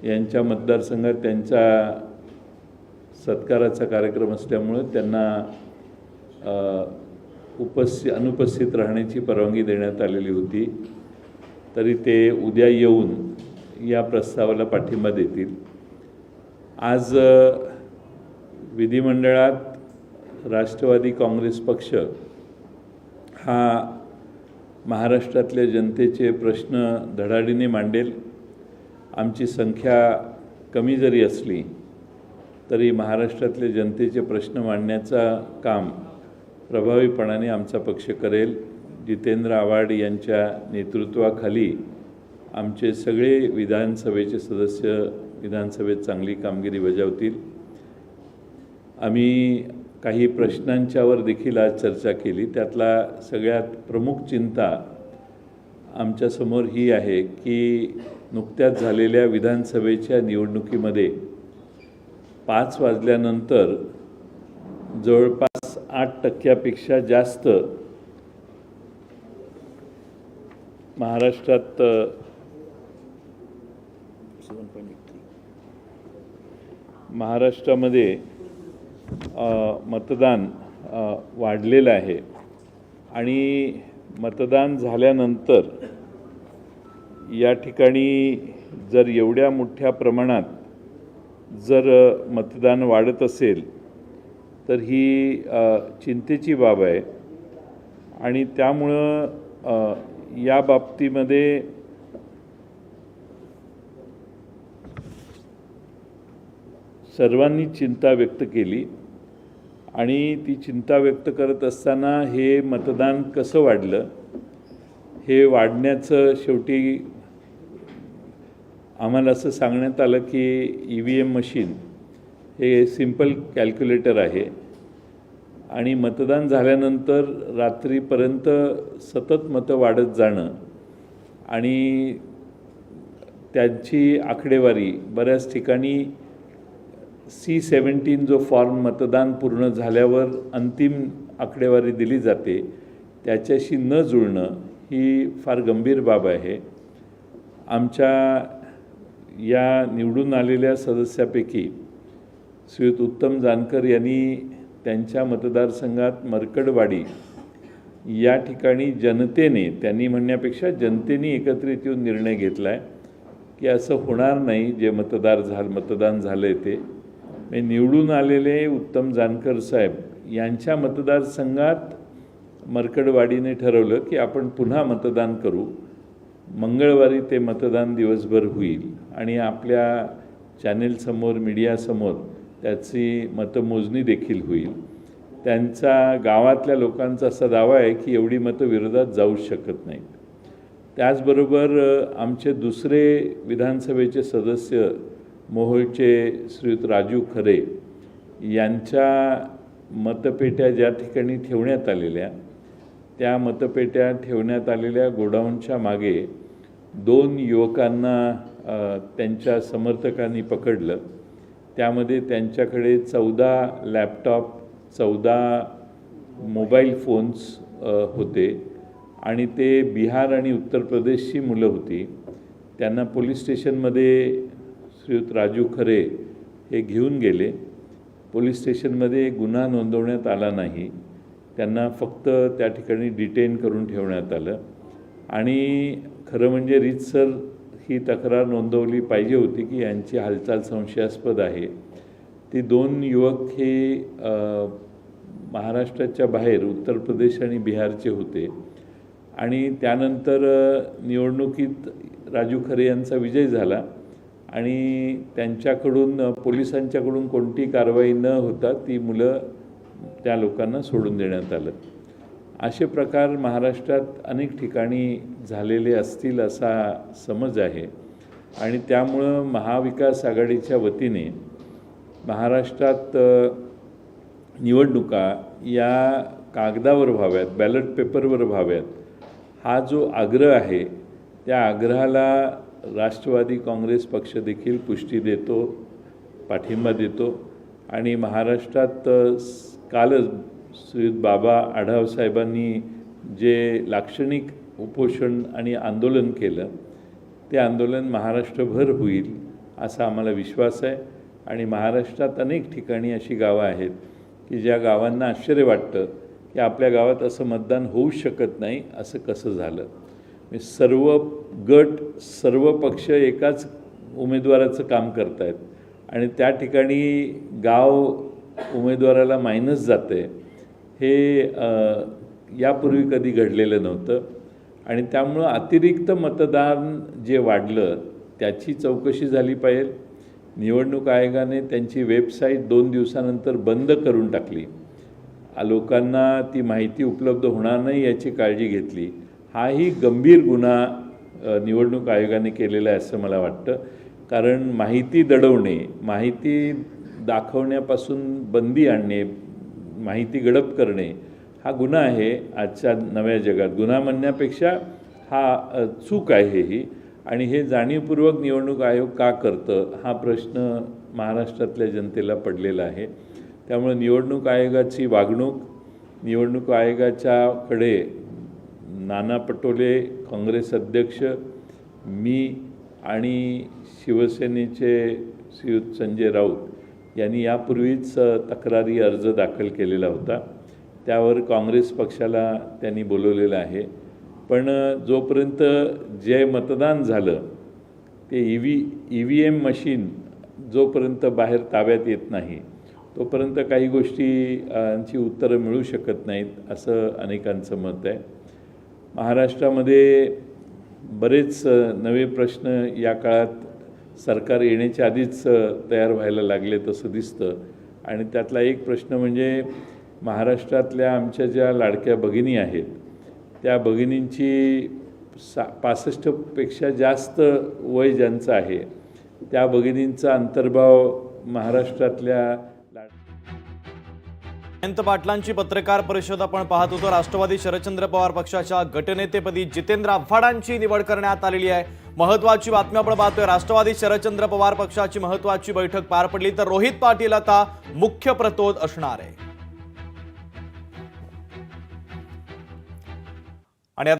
यांच्या मतदारसंघात त्यांचा सत्काराचा कार्यक्रम असल्यामुळे त्यांना अनुपस्थित राहण्याची परवानगी देण्यात आलेली होती। तरी ते उद्या येऊन या प्रस्तावाला पाठिंबा देतील। आज विधिमंडळात राष्ट्रवादी काँग्रेस पक्ष हा महाराष्ट्रातल्या जनतेचे प्रश्न धडाडीने मांडेल। आमची संख्या कमी जरी असली तरी महाराष्ट्रातल्या जनतेचे प्रश्न मांडण्याचा काम प्रभावीपणाने आमचा पक्ष करेल। जितेंद्र आव्हाड यांच्या नेतृत्वाखाली आमचे सगळे विधानसभेचे सदस्य विधानसभेत चांगली कामगिरी बजावतील। आम्ही काही प्रश्नांच्यावर देखील आज चर्चा केली। त्यातला सगळ्यात प्रमुख चिंता आमच्यासमोर ही आहे की नुकत्याच झालेल्या विधानसभेच्या निवडणुकीमध्ये 5 वाजल्यानंतर जवळपास 8% जास्त महाराष्ट्रामध्ये मतदान वाढलेलं आहे आणि मतदान झाल्यानंतर या ठिकाणी जर एवढ्या मोठ्या प्रमाणात जर मतदान वाढत असेल तर ही चिंतेची बाब आहे आणि त्यामुळं या बाबतीमध्ये सर्वांनी चिंता व्यक्त केली आणि ती चिंता व्यक्त करत असताना हे मतदान कसं वाढलं हे वाढण्याचं शेवटी आम्हाला असं सांगण्यात आलं की EVM मशीन हे सिंपल कॅल्क्युलेटर आहे आणि मतदान झाल्यानंतर रात्रीपर्यंत सतत मतं वाढत जाणं आणि त्यांची आकडेवारी बऱ्याच ठिकाणी C-17 जो फॉर्म मतदान पूर्ण झाल्यावर अंतिम आकडेवारी दिली जाते त्याच्याशी न जुळणं ही फार गंभीर बाब आहे। आमच्या या निवडून आलेल्या सदस्यापैकी श्रीयुत उत्तम जानकर यांनी त्यांच्या मतदारसंघात मरकडवाडी या ठिकाणी जनतेने, त्यांनी म्हणण्यापेक्षा जनतेने एकत्रित येऊन निर्णय घेतला आहे की असं होणार नाही जे मतदान झालं आहे ते। निवडून आलेले उत्तम जानकर साहेब यांच्या मतदारसंघात मरकडवाडीने ठरवलं की आपण पुन्हा मतदान करू। मंगळवारी ते मतदान दिवसभर होईल आणि आपल्या चॅनेलसमोर मीडियासमोर त्याची मतमोजणी देखील होईल। त्यांचा गावातल्या लोकांचा असा दावा आहे की एवढी मतं विरोधात जाऊ शकत नाहीत। त्याचबरोबर आमचे दुसरे विधानसभेचे सदस्य मोहोळचे श्रीयुत राजू खरे यांच्या मतपेट्या ज्या ठिकाणी ठेवण्यात आलेल्या त्या मतपेट्या ठेवण्यात आलेल्या गोडाऊनच्या मागे 2 युवकांना त्यांच्या समर्थकांनी पकडलं। त्यामध्ये त्यांच्याकडे 14 लॅपटॉप 14 मोबाईल फोन्स होते आणि ते बिहार आणि उत्तर प्रदेशची मुलं होती। त्यांना पोलीस स्टेशनमध्ये श्रीयुत राजू खरे हे घेऊन गेले। पोलीस स्टेशनमध्ये गुन्हा नोंदवण्यात आला नाही, त्यांना फक्त त्या ठिकाणी डिटेन करून ठेवण्यात आलं आणि खरं म्हणजे रीतसर ही तक्रार नोंदवली पाहिजे होती की यांची हालचाल संशयास्पद आहे। ती 2 युवक हे महाराष्ट्राच्या बाहेर उत्तर प्रदेश आणि बिहारचे होते आणि त्यानंतर निवडणुकीत राजू खरे यांचा विजय झाला आणि त्यांच्याकडून पोलिसांच्याकडून कोणती कारवाई न होता ती मुलं त्या लोकांना सोडून देण्यात आलं। असे प्रकार महाराष्ट्रात अनेक ठिकाणी झालेले असतील असा समज आहे आणि त्यामुळं महाविकास आघाडीच्या वतीने महाराष्ट्रात निवडणुका या कागदावर व्हाव्यात, बॅलट पेपरवर व्हाव्यात, हा जो आग्रह आहे त्या आग्रहाला राष्ट्रवादी काँग्रेस पक्ष देखील पुष्टी देतो, पाठिंबा देतो आणि महाराष्ट्रात कालच श्रीयुत बाबा आढाव साहेबांनी जे लाक्षणिक उपोषण आणि आंदोलन केलं ते आंदोलन महाराष्ट्रभर होईल असा आम्हाला विश्वास आहे. आणि महाराष्ट्रात अनेक ठिकाणी अशी गावं आहेत की ज्या गावांना आश्चर्य वाटतं की आपल्या गावात असं मतदान होऊ शकत नाही, असं कसं झालं. सर्व गट सर्व पक्ष एकाच उमेदवाराचं काम करत आहेत आणि त्या ठिकाणी गाव उमेदवाराला मायनस जाते, हे यापूर्वी कधी घडलेलं नव्हतं. आणि त्यामुळं अतिरिक्त मतदान जे वाढलं त्याची चौकशी झाली पाहिजे. निवडणूक आयोगाने त्यांची वेबसाईट 2 दिवसानंतर बंद करून टाकली. लोकांना ती माहिती उपलब्ध होणार नाही याची काळजी घेतली. हाही गंभीर गुन्हा निवडणूक आयोगाने केलेला आहे असं मला वाटतं. कारण माहिती दडवणे, माहिती दाखवण्यापासून बंदी आणणे, माहिती गडप करणे हा गुन्हा आहे आजच्या नव्या जगात. गुन्हा म्हणण्यापेक्षा हा चूक आहे ही. आणि हे जाणीवपूर्वक निवडणूक आयोग का करतं हा प्रश्न महाराष्ट्रातल्या जनतेला पडलेला आहे. त्यामुळे निवडणूक आयोगाची वागणूक, निवडणूक आयोगाच्याकडे नाना पटोले, काँग्रेस अध्यक्ष, मी आणि शिवसेनेचे श्रीयुत संजय राऊत यांनी यापूर्वीच तक्रारी अर्ज दाखल केलेला होता. त्यावर काँग्रेस पक्षाला त्यांनी बोलवलेलं आहे. पण जोपर्यंत जे मतदान झालं ते EVM मशीन जोपर्यंत बाहेर ताब्यात येत नाही तोपर्यंत काही गोष्टींची उत्तरं मिळू शकत नाहीत असं अनेकांचं मत आहे. महाराष्ट्रामध्ये बरेच नवे प्रश्न या काळात सरकार येण्याच्या आधीच तयार व्हायला लागले तसं दिसतं. आणि त्यातला एक प्रश्न म्हणजे महाराष्ट्रातल्या आमच्या ज्या लाडक्या भगिनी आहेत त्या भगिनींची 65पेक्षा जास्त वय ज्यांचं आहे त्या भगिनींचा अंतर्भाव महाराष्ट्रातल्या जयंत पाटलांची पत्रकार परिषद आपण पाहत होतो. राष्ट्रवादी शरदचंद्र पवार पक्षाच्या गटनेतेपदी जितेंद्र आव्हाडांची निवड करण्यात आलेली आहे. महत्त्वाची बातमी आपण पाहतोय. राष्ट्रवादी शरदचंद्र पवार पक्षाची महत्त्वाची बैठक पार पडली तर रोहित पाटील आता मुख्य प्रतोद असणार आहे.